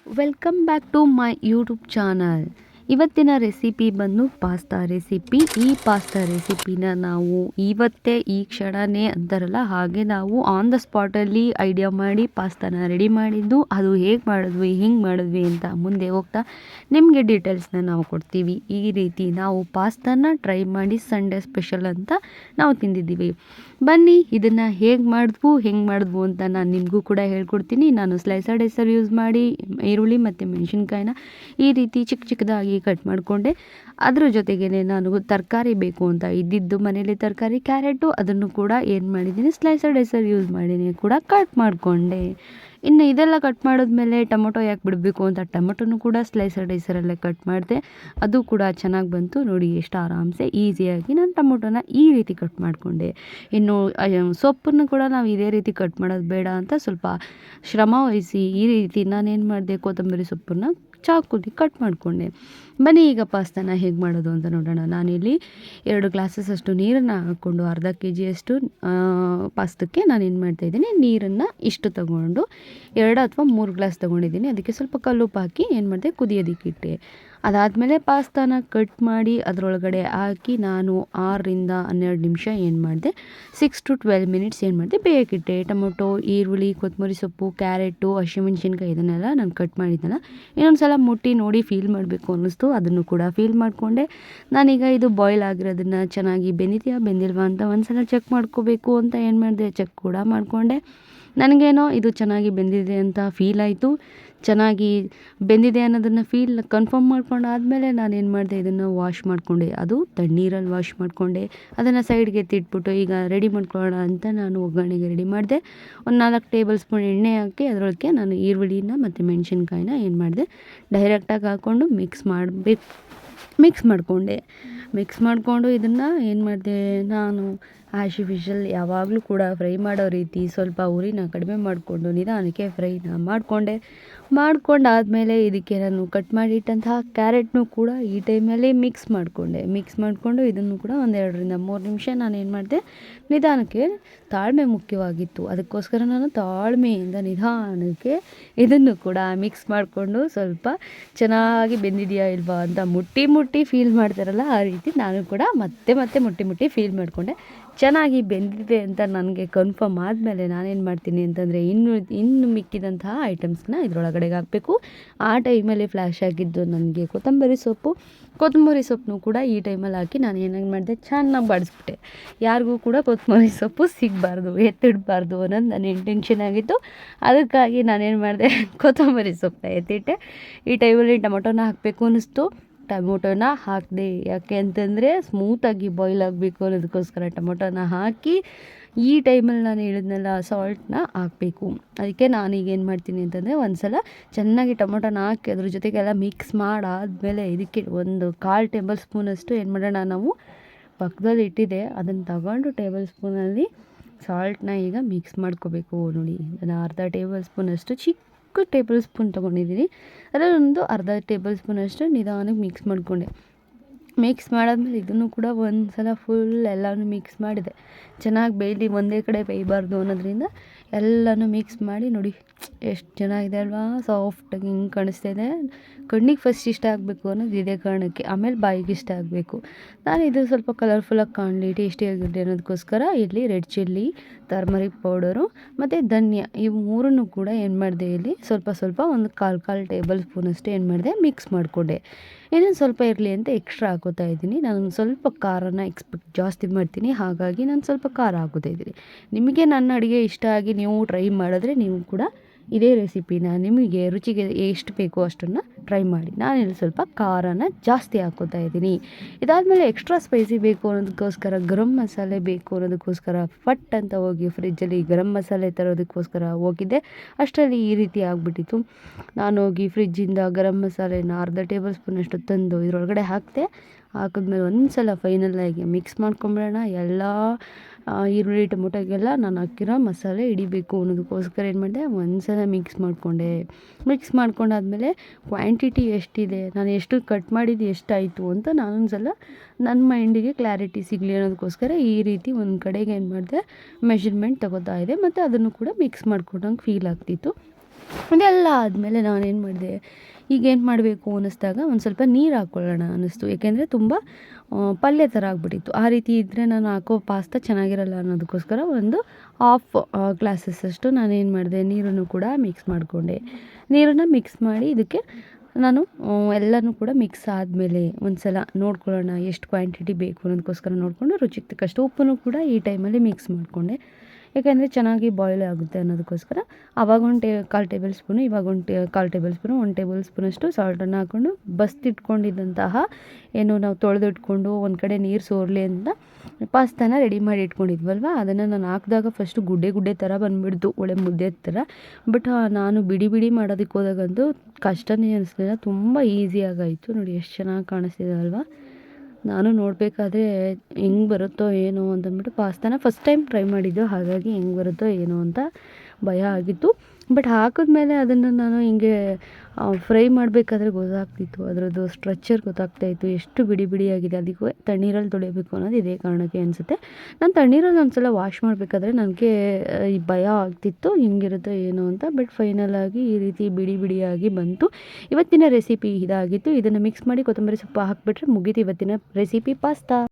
Welcome back to my YouTube channel. ಇವತ್ತಿನ recipe ಬಂದು pasta recipe. ಈ ಪಾಸ್ತಾ ರೆಸಿಪಿನ ನಾವು ಇವತ್ತೇ ಈ ಕ್ಷಣನೇ ಅಂತಾರಲ್ಲ ಹಾಗೆ ನಾವು ಆನ್ ದ ಸ್ಪಾಟಲ್ಲಿ ಐಡಿಯಾ ಮಾಡಿ ಪಾಸ್ತಾನ ರೆಡಿ ಮಾಡಿದ್ದು. ಅದು ಹೇಗೆ ಮಾಡಿದ್ವಿ ಹಿಂಗೆ ಮಾಡಿದ್ವಿ ಅಂತ ಮುಂದೆ ಹೋಗ್ತಾ ನಿಮಗೆ ಡೀಟೇಲ್ಸ್ನ ನಾವು ಕೊಡ್ತೀವಿ. ಈ ರೀತಿ ನಾವು ಪಾಸ್ತಾನ ಟ್ರೈ ಮಾಡಿ ಸಂಡೇ ಸ್ಪೆಷಲ್ ಅಂತ ನಾವು ತಿಂದಿದ್ದೀವಿ. ಬನ್ನಿ ಇದನ್ನು ಹೇಗೆ ಮಾಡಿದ್ವು ಅಂತ ನಾನು ನಿಮಗೂ ಕೂಡ ಹೇಳ್ಕೊಡ್ತೀನಿ. ನಾನು ಸ್ಲೈಸರ್ಡ್ ಹೆಸರು ಯೂಸ್ ಮಾಡಿ ಈರುಳ್ಳಿ ಮತ್ತು ಮೆಣಸಿನ್ಕಾಯಿನ ಈ ರೀತಿ ಚಿಕ್ಕ ಚಿಕ್ಕದಾಗಿ ಕಟ್ ಮಾಡಿಕೊಂಡೆ. ಅದ್ರ ಜೊತೆಗೇ ನಾನು ತರಕಾರಿ ಬೇಕು ಅಂತ ಇದ್ದಿದ್ದು ಮನೇಲಿ ತರಕಾರಿ ಕ್ಯಾರೆಟು ಅದನ್ನು ಕೂಡ ಏನು ಮಾಡಿದ್ದೀನಿ ಸ್ಲೈಸರ್ಡ್ ಹೆಸರು ಯೂಸ್ ಮಾಡಿದ್ದೀನಿ ಕೂಡ ಕಟ್ ಮಾಡಿಕೊಂಡೆ. ಇನ್ನು ಇದೆಲ್ಲ ಕಟ್ ಮಾಡಿದ್ಮೇಲೆ ಟೊಮೊಟೊ ಯಾಕೆ ಬಿಡಬೇಕು ಅಂತ ಟೊಮೊಟೊನು ಕೂಡ ಸ್ಲೈಸರ್ಡ್ ಹೆಸರಲ್ಲೇ ಕಟ್ ಮಾಡಿದೆ. ಅದು ಕೂಡ ಚೆನ್ನಾಗಿ ಬಂತು. ನೋಡಿ ಎಷ್ಟು ಆರಾಮ್ಸೆ ಈಸಿಯಾಗಿ ನಾನು ಟೊಮೊಟೊನ ಈ ರೀತಿ ಕಟ್ ಮಾಡಿಕೊಂಡೆ. ಇನ್ನು ಸೊಪ್ಪನ್ನು ಕೂಡ ನಾವು ಇದೇ ರೀತಿ ಕಟ್ ಮಾಡೋದು ಬೇಡ ಅಂತ ಸ್ವಲ್ಪ ಶ್ರಮ ವಹಿಸಿ ಈ ರೀತಿ ನಾನೇನು ಮಾಡಿದೆ ಕೊತ್ತಂಬರಿ ಸೊಪ್ಪನ್ನು ಚಾಕುಲಿ ಕಟ್ ಮಾಡಿಕೊಂಡೆ. ಬನ್ನಿ ಈಗ ಪಾಸ್ತಾನ ಹೇಗೆ ಮಾಡೋದು ಅಂತ ನೋಡೋಣ. ನಾನಿಲ್ಲಿ 2 ಗ್ಲಾಸಸ್ ಅಷ್ಟು ನೀರನ್ನು ಹಾಕ್ಕೊಂಡು ಅರ್ಧ kg ಅಷ್ಟು ಪಾಸ್ತಕ್ಕೆ ನಾನೇನು ಮಾಡ್ತಾಯಿದ್ದೀನಿ ನೀರನ್ನು ಇಷ್ಟು ತಗೊಂಡು 2 ಅಥವಾ 3 ಗ್ಲಾಸ್ ತೊಗೊಂಡಿದ್ದೀನಿ. ಅದಕ್ಕೆ ಸ್ವಲ್ಪ ಕಲ್ಲುಪ್ಪು ಹಾಕಿ ಏನು ಮಾಡಿದೆ ಕುದಿಯೋದಕ್ಕಿಟ್ಟೆ. ಅದಾದಮೇಲೆ ಪಾಸ್ತಾನ ಕಟ್ ಮಾಡಿ ಅದರೊಳಗಡೆ ಹಾಕಿ ನಾನು 6ರಿಂದ 12 ನಿಮಿಷ ಏನು ಮಾಡಿದೆ 6 to 12 ಮಿನಿಟ್ಸ್ ಏನು ಮಾಡಿದೆ ಬೇಯಕ್ಕಿಟ್ಟೆ. ಟೊಮೊಟೊ, ಈರುಳ್ಳಿ, ಕೊತ್ತಂಬರಿ ಸೊಪ್ಪು, ಕ್ಯಾರೆಟು, ಹಸಿಮೆಣ್ಸಿನ್ಕಾಯಿ ಇದನ್ನೆಲ್ಲ ನಾನು ಕಟ್ ಮಾಡಿದ್ದೆನಲ್ಲ ಇನ್ನೊಂದು ಸಲ ಮುಟ್ಟಿ ನೋಡಿ ಫೀಲ್ ಮಾಡಬೇಕು ಅನ್ನಿಸ್ತು. ಅದನ್ನು ಕೂಡ ಫೀಲ್ ಮಾಡಿಕೊಂಡೆ. ನಾನೀಗ ಇದು ಬಾಯ್ಲ್ ಆಗಿರೋದನ್ನು ಚೆನ್ನಾಗಿ ಬೆಂದಿದೆಯಾ ಬೆಂದಿಲ್ವಾ ಅಂತ ಒಂದು ಸಲ ಚೆಕ್ ಮಾಡ್ಕೋಬೇಕು ಅಂತ ಏನು ಮಾಡಿದೆ ಚೆಕ್ ಕೂಡ ಮಾಡಿಕೊಂಡೆ. ನನಗೇನೋ ಇದು ಚೆನ್ನಾಗಿ ಬೆಂದಿದೆ ಅಂತ ಫೀಲ್ ಆಯಿತು. ಚೆನ್ನಾಗಿ ಬೆಂದಿದೆ ಅನ್ನೋದನ್ನು ಕನ್ಫರ್ಮ್ ಮಾಡ್ಕೊಂಡಾದಮೇಲೆ ನಾನೇನು ಮಾಡಿದೆ ಇದನ್ನು ವಾಶ್ ಮಾಡಿಕೊಂಡೆ. ಅದು ತಣ್ಣೀರಲ್ಲಿ ವಾಶ್ ಮಾಡಿಕೊಂಡೆ. ಅದನ್ನು ಸೈಡ್ಗೆ ಎತ್ತಿಟ್ಬಿಟ್ಟು ಈಗ ರೆಡಿ ಮಾಡ್ಕೊಳ್ಳೋಣ ಅಂತ ನಾನು ಒಗ್ಗರಣೆಗೆ ರೆಡಿ ಮಾಡಿದೆ. ಒಂದು 4 ಟೇಬಲ್ ಸ್ಪೂನ್ ಎಣ್ಣೆ ಹಾಕಿ ಅದರೊಳಗೆ ನಾನು ಈರುಳ್ಳಿನ ಮತ್ತು ಮೆಣಸಿನ್ಕಾಯಿನ ಏನು ಮಾಡಿದೆ ಡೈರೆಕ್ಟಾಗಿ ಹಾಕ್ಕೊಂಡು ಮಿಕ್ಸ್ ಮಾಡಿಕೊಂಡು ಇದನ್ನು ಏನು ಮಾಡಿದೆ ನಾನು ಆ್ಯಸ್ ಯೂಶುವಲ್ ಯಾವಾಗಲೂ ಕೂಡ ಫ್ರೈ ಮಾಡೋ ರೀತಿ ಸ್ವಲ್ಪ ಉರಿನ ಕಡಿಮೆ ಮಾಡಿಕೊಂಡು ನಿಧಾನಕ್ಕೆ ಫ್ರೈನ ಮಾಡ್ಕೊಂಡಾದಮೇಲೆ ಇದಕ್ಕೆ ನಾನು ಕಟ್ ಮಾಡಿಟ್ಟಂತಹ ಕ್ಯಾರೆಟ್ನು ಕೂಡ ಈ ಟೈಮಲ್ಲಿ ಮಿಕ್ಸ್ ಮಾಡಿಕೊಂಡು ಇದನ್ನು ಕೂಡ ಒಂದು 2ರಿಂದ 3 ನಿಮಿಷ ನಾನು ಏನು ಮಾಡಿದೆ ನಿಧಾನಕ್ಕೆ ತಾಳ್ಮೆ ಮುಖ್ಯವಾಗಿತ್ತು. ಅದಕ್ಕೋಸ್ಕರ ನಾನು ತಾಳ್ಮೆಯಿಂದ ನಿಧಾನಕ್ಕೆ ಇದನ್ನು ಕೂಡ ಮಿಕ್ಸ್ ಮಾಡಿಕೊಂಡು ಸ್ವಲ್ಪ ಚೆನ್ನಾಗಿ ಬೆಂದಿದೆಯಾ ಇಲ್ವಾ ಅಂತ ಮುಟ್ಟಿ ಫೀಲ್ ಮಾಡ್ತಾರಲ್ಲ ಆ ರೀತಿ ನಾನು ಕೂಡ ಮತ್ತೆ ಮುಟ್ಟಿ ಫೀಲ್ ಮಾಡಿಕೊಂಡೆ. ಚೆನ್ನಾಗಿ ಬೆಂದಿದೆ ಅಂತ ನನಗೆ ಕನ್ಫರ್ಮ್ ಆದಮೇಲೆ ನಾನೇನು ಮಾಡ್ತೀನಿ ಅಂತಂದರೆ ಇನ್ನು ಮಿಕ್ಕಿದಂತಹ ಐಟಮ್ಸ್ನ ಇದರೊಳಗಡೆಗೆ ಹಾಕಬೇಕು. ಆ ಟೈಮಲ್ಲಿ ಫ್ಲ್ಯಾಶ್ ಆಗಿದ್ದು ನನಗೆ ಕೊತ್ತಂಬರಿ ಸೊಪ್ಪನ್ನು ಕೂಡ ಈ ಟೈಮಲ್ಲಿ ಹಾಕಿ ನಾನು ಏನಾಗಿ ಮಾಡಿದೆ ಚೆನ್ನಾಗಿ ಬಾಡಿಸ್ಬಿಟ್ಟೆ. ಯಾರಿಗೂ ಕೂಡ ಕೊತ್ತಂಬರಿ ಸೊಪ್ಪು ಸಿಗಬಾರ್ದು ಎತ್ತಿಡಬಾರ್ದು ಅನ್ನೋದು ನನ್ನ ಇಂಟೆನ್ಷನ್ ಆಗಿತ್ತು. ಅದಕ್ಕಾಗಿ ನಾನೇನು ಮಾಡಿದೆ ಕೊತ್ತಂಬರಿ ಸೊಪ್ಪನ್ನ ಎತ್ತಿಟ್ಟೆ. ಈ ಟೈಮಲ್ಲಿ ಟೊಮೊಟೊನ ಹಾಕಬೇಕು ಅನ್ನಿಸ್ತು. ಟೊಮೊಟೊನ ಹಾಕಿದೆ. ಯಾಕೆ ಅಂತಂದರೆ ಸ್ಮೂತಾಗಿ ಬಾಯ್ಲ್ ಆಗಬೇಕು ಅನ್ನೋದಕ್ಕೋಸ್ಕರ ಟೊಮೊಟೊನ ಹಾಕಿ ಈ ಟೈಮಲ್ಲಿ ನಾನು ಹೇಳಿದ್ನಲ್ಲ ಸಾಲ್ಟನ್ನ ಹಾಕಬೇಕು. ಅದಕ್ಕೆ ನಾನೀಗ ಏನು ಮಾಡ್ತೀನಿ ಅಂತಂದರೆ ಒಂದು ಸಲ ಚೆನ್ನಾಗಿ ಟೊಮೊಟೊನ ಹಾಕಿ ಅದ್ರ ಜೊತೆಗೆಲ್ಲ ಮಿಕ್ಸ್ ಮಾಡಾದಮೇಲೆ ಇದಕ್ಕೆ ಒಂದು 1/4 ಟೇಬಲ್ ಸ್ಪೂನಷ್ಟು ಏನು ಮಾಡೋಣ ನಾವು ಪಕ್ಕದಲ್ಲಿ ಇಟ್ಟಿದೆ ಅದನ್ನು ತಗೊಂಡು ಟೇಬಲ್ ಸ್ಪೂನಲ್ಲಿ ಸಾಲ್ಟನ್ನ ಈಗ ಮಿಕ್ಸ್ ಮಾಡ್ಕೋಬೇಕು. ನೋಡಿ ನಾನು ಅರ್ಧ ಟೇಬಲ್ ಸ್ಪೂನಷ್ಟು ಚಿಕ್ಕ ಟೇಬಲ್ ಸ್ಪೂನ್ ತೊಗೊಂಡಿದ್ದೀನಿ. ಅದರಲ್ಲೊಂದು ಅರ್ಧ ಟೇಬಲ್ ಸ್ಪೂನಷ್ಟು ನಿಧಾನಕ್ಕೆ ಮಿಕ್ಸ್ ಮಾಡಾದ್ಮೇಲೆ ಇದನ್ನು ಕೂಡ ಒಂದು ಸಲ ಫುಲ್ ಎಲ್ಲನೂ ಮಿಕ್ಸ್ ಮಾಡಿದೆ. ಚೆನ್ನಾಗಿ ಬೇಯಲಿ ಒಂದೇ ಕಡೆ ಬೇಯಬಾರ್ದು ಅನ್ನೋದ್ರಿಂದ ಎಲ್ಲನೂ ಮಿಕ್ಸ್ ಮಾಡಿ ನೋಡಿ ಎಷ್ಟು ಚೆನ್ನಾಗಿದೆ ಅಲ್ವಾ ಸಾಫ್ಟಾಗಿ ಹಿಂಗೆ ಕಾಣಿಸ್ತಾ ಇದೆ. ಕಣ್ಣಿಗೆ ಫಸ್ಟ್ ಇಷ್ಟ ಆಗಬೇಕು ಅನ್ನೋದು ಇದೇ ಕಾರಣಕ್ಕೆ, ಆಮೇಲೆ ಬಾಯಿಗೆ ಇಷ್ಟ ಆಗಬೇಕು. ನಾನು ಇದು ಸ್ವಲ್ಪ ಕಲರ್ಫುಲ್ಲಾಗಿ ಕಾಣಲಿ ಟೇಸ್ಟಿಯಾಗಿರಲಿ ಅನ್ನೋದಕ್ಕೋಸ್ಕರ ಇಲ್ಲಿ ರೆಡ್ ಚಿಲ್ಲಿ, ಟರ್ಮರಿಕ್ ಪೌಡರು ಮತ್ತು ಧನಿಯಾ ಇವು ಮೂರನ್ನು ಕೂಡ ಏನು ಮಾಡಿದೆ ಇಲ್ಲಿ ಸ್ವಲ್ಪ ಒಂದು 1/4 ಟೇಬಲ್ ಸ್ಪೂನಷ್ಟು ಏನು ಮಾಡಿದೆ ಮಿಕ್ಸ್ ಮಾಡಿಕೊಂಡೆ. ಇನ್ನೊಂದು ಸ್ವಲ್ಪ ಇರಲಿ ಅಂತ ಎಕ್ಸ್ಟ್ರಾ ಹಾಕೋತಾ ಇದ್ದೀನಿ. ನಾನು ಸ್ವಲ್ಪ ಖಾರನ ಜಾಸ್ತಿ ಮಾಡ್ತೀನಿ, ಹಾಗಾಗಿ ನಾನು ಸ್ವಲ್ಪ ಖಾರ ಹಾಕೋತಾ ಇದ್ದೀನಿ. ನಿಮಗೆ ನನ್ನ ಅಡುಗೆ ಇಷ್ಟ ಆಗಿ ನೀವು ಟ್ರೈ ಮಾಡಿದ್ರೆ ನೀವು ಕೂಡ ಇದೇ ರೆಸಿಪಿನ ನಿಮಗೆ ರುಚಿಗೆ ಎಷ್ಟು ಬೇಕೋ ಅಷ್ಟನ್ನು ಟ್ರೈ ಮಾಡಿ. ನಾನಿಲ್ಲಿ ಸ್ವಲ್ಪ ಖಾರನ ಜಾಸ್ತಿ ಹಾಕ್ಕೋತಾ ಇದ್ದೀನಿ. ಇದಾದಮೇಲೆ ಎಕ್ಸ್ಟ್ರಾ ಸ್ಪೈಸಿ ಬೇಕು ಅನ್ನೋದಕ್ಕೋಸ್ಕರ ಗರಂ ಮಸಾಲೆ ಬೇಕು ಅನ್ನೋದಕ್ಕೋಸ್ಕರ ಫಟ್ ಅಂತ ಹೋಗಿ ಫ್ರಿಜ್ಜಲ್ಲಿ ಗರಂ ಮಸಾಲೆ ತರೋದಕ್ಕೋಸ್ಕರ ಹೋಗಿದ್ದೆ. ಅಷ್ಟರಲ್ಲಿ ಈ ರೀತಿ ಆಗಿಬಿಟ್ಟಿತ್ತು. ನಾನು ಹೋಗಿ ಫ್ರಿಜ್ಜಿಂದ ಗರಂ ಮಸಾಲೆನ ಅರ್ಧ ಟೇಬಲ್ ಸ್ಪೂನಷ್ಟು ತಂದು ಇದರೊಳಗಡೆ ಹಾಕಿದ್ಮೇಲೆ ಒಂದು ಸಲ ಫೈನಲಾಗಿ ಮಿಕ್ಸ್ ಮಾಡ್ಕೊಂಬಿಡೋಣ. ಎಲ್ಲ ಈರುಳ್ಳಿ ಟೊಮೊಟೊಗೆಲ್ಲ ನಾನು ಹಾಕಿರೋ ಮಸಾಲೆ ಹಿಡಿಬೇಕು ಅನ್ನೋದಕ್ಕೋಸ್ಕರ ಏನು ಮಾಡಿದೆ ಒಂದು ಸಲ ಮಿಕ್ಸ್ ಮಾಡ್ಕೊಂಡಾದ್ಮೇಲೆ ಕ್ವಾಂಟಿಟಿ ಎಷ್ಟಿದೆ ನಾನು ಎಷ್ಟು ಕಟ್ ಮಾಡಿದ್ದು ಎಷ್ಟಾಯಿತು ಅಂತ ನಾನೊಂದು ಸಲ ನನ್ನ ಮೈಂಡಿಗೆ ಕ್ಲಾರಿಟಿ ಸಿಗಲಿ ಅನ್ನೋದಕ್ಕೋಸ್ಕರ ಈ ರೀತಿ ಒಂದು ಕಡೆಗೆ ಏನು ಮಾಡಿದೆ ಮೆಷರ್ಮೆಂಟ್ ತೊಗೋತಾ ಇದೆ ಮತ್ತು ಅದನ್ನು ಕೂಡ ಮಿಕ್ಸ್ ಮಾಡ್ಕೊಂಡಂಗೆ ಫೀಲ್ ಆಗ್ತಿತ್ತು. ಅದೆಲ್ಲ ಆದಮೇಲೆ ನಾನೇನು ಮಾಡಿದೆ, ಈಗೇನು ಮಾಡಬೇಕು ಅನ್ನಿಸ್ದಾಗ ಒಂದು ಸ್ವಲ್ಪ ನೀರು ಹಾಕ್ಕೊಳ್ಳೋಣ ಅನ್ನಿಸ್ತು. ಏಕೆಂದರೆ ತುಂಬ ಪಲ್ಯ ಥರ ಆಗಿಬಿಟ್ಟಿತ್ತು. ಆ ರೀತಿ ಇದ್ದರೆ ನಾನು ಹಾಕೋ ಪಾಸ್ತಾ ಚೆನ್ನಾಗಿರಲ್ಲ ಅನ್ನೋದಕ್ಕೋಸ್ಕರ ಒಂದು ಹಾಫ್ ಗ್ಲಾಸಸ್ಸಷ್ಟು ನಾನೇನು ಮಾಡಿದೆ, ನೀರನ್ನು ಕೂಡ ಮಿಕ್ಸ್ ಮಾಡಿಕೊಂಡೆ. ನೀರನ್ನು ಮಿಕ್ಸ್ ಮಾಡಿ ಇದಕ್ಕೆ ನಾನು ಎಲ್ಲನೂ ಕೂಡ ಮಿಕ್ಸ್ ಆದಮೇಲೆ ಒಂದು ಸಲ ನೋಡ್ಕೊಳ್ಳೋಣ ಎಷ್ಟು ಕ್ವಾಂಟಿಟಿ ಬೇಕು ಅನ್ನೋದಕ್ಕೋಸ್ಕರ ನೋಡಿಕೊಂಡು ರುಚಿಗೆ ತಕ್ಕಷ್ಟು ಉಪ್ಪನ್ನು ಕೂಡ ಈ ಟೈಮಲ್ಲಿ ಮಿಕ್ಸ್ ಮಾಡಿಕೊಂಡೆ. ಯಾಕೆಂದರೆ ಚೆನ್ನಾಗಿ ಬಾಯ್ಲ್ ಆಗುತ್ತೆ ಅನ್ನೋದಕ್ಕೋಸ್ಕರ ಆವಾಗ ಒಂದು ಕಾಲು ಟೇಬಲ್ ಸ್ಪೂನು, ಇವಾಗ ಕಾಲು ಟೇಬಲ್ ಸ್ಪೂನು, 1 ಟೇಬಲ್ ಸ್ಪೂನಷ್ಟು ಸಾಲ್ಟನ್ನು ಹಾಕ್ಕೊಂಡು ಬಸ್ದಿಟ್ಕೊಂಡಿದ್ದಂತಹ ಏನು ನಾವು ತೊಳೆದಿಟ್ಕೊಂಡು ಒಂದು ಕಡೆ ನೀರು ಸೋರಲಿ ಅಂತ ಪಾಸ್ತಾನ ರೆಡಿ ಮಾಡಿ ಇಟ್ಕೊಂಡಿದ್ವಲ್ವ, ಅದನ್ನು ನಾನು ಹಾಕಿದಾಗ ಫಸ್ಟು ಗುಡ್ಡೆ ಥರ ಬಂದುಬಿಡ್ತು, ಒಳ್ಳೆ ಮುದ್ದೆ ಥರ. ಬಟ್ ನಾನು ಬಿಡಿ ಮಾಡೋದಕ್ಕೆ ಹೋದಾಗಂತೂ ಕಷ್ಟನೇ ಅನಿಸ್ಲಿಲ್ಲ, ತುಂಬ ಈಸಿಯಾಗಾಯಿತು. ನೋಡಿ ಎಷ್ಟು ಚೆನ್ನಾಗಿ ಕಾಣಿಸ್ತಿದೆ ಅಲ್ವಾ. ನಾನು ನೋಡಬೇಕಾದ್ರೆ ಹೆಂಗೆ ಬರುತ್ತೋ ಏನೋ ಅಂತಂದ್ಬಿಟ್ಟು ಪಾಸ್ತಾನ ಫಸ್ಟ್ ಟೈಮ್ ಟ್ರೈ ಮಾಡಿದ್ದು, ಹಾಗಾಗಿ ಹೆಂಗೆ ಬರುತ್ತೋ ಏನೋ ಅಂತ ಭಯ ಆಗಿತ್ತು. ಬಟ್ ಹಾಕಿದ್ಮೇಲೆ ಅದನ್ನು ನಾನು ಹಿಂಗೆ ಫ್ರೈ ಮಾಡಬೇಕಾದ್ರೆ ಗೊತ್ತಾಗ್ತಿತ್ತು, ಅದರದ್ದು ಸ್ಟ್ರಕ್ಚರ್ ಗೊತ್ತಾಗ್ತಾಯಿತ್ತು, ಎಷ್ಟು ಬಿಡಿಯಾಗಿದೆ. ಅದಕ್ಕೂ ತಣ್ಣೀರಲ್ಲಿ ತೊಳಿಬೇಕು ಅನ್ನೋದು ಇದೇ ಕಾರಣಕ್ಕೆ ಅನಿಸುತ್ತೆ. ನಾನು ತಣ್ಣೀರಲ್ಲಿ ಒಂದು ಸಲ ವಾಶ್ ಮಾಡಬೇಕಾದ್ರೆ ನನಗೆ ಈ ಭಯ ಆಗ್ತಿತ್ತು ಹೆಂಗಿರುತ್ತೋ ಏನೋ ಅಂತ. ಬಟ್ ಫೈನಲಾಗಿ ಈ ರೀತಿ ಬಿಡಿಯಾಗಿ ಬಂತು. ಇವತ್ತಿನ ರೆಸಿಪಿ ಇದಾಗಿತ್ತು. ಇದನ್ನು ಮಿಕ್ಸ್ ಮಾಡಿ ಕೊತ್ತಂಬರಿ ಸೊಪ್ಪು ಹಾಕಿಬಿಟ್ರೆ ಮುಗೀತು ಇವತ್ತಿನ ರೆಸಿಪಿ ಪಾಸ್ತಾ.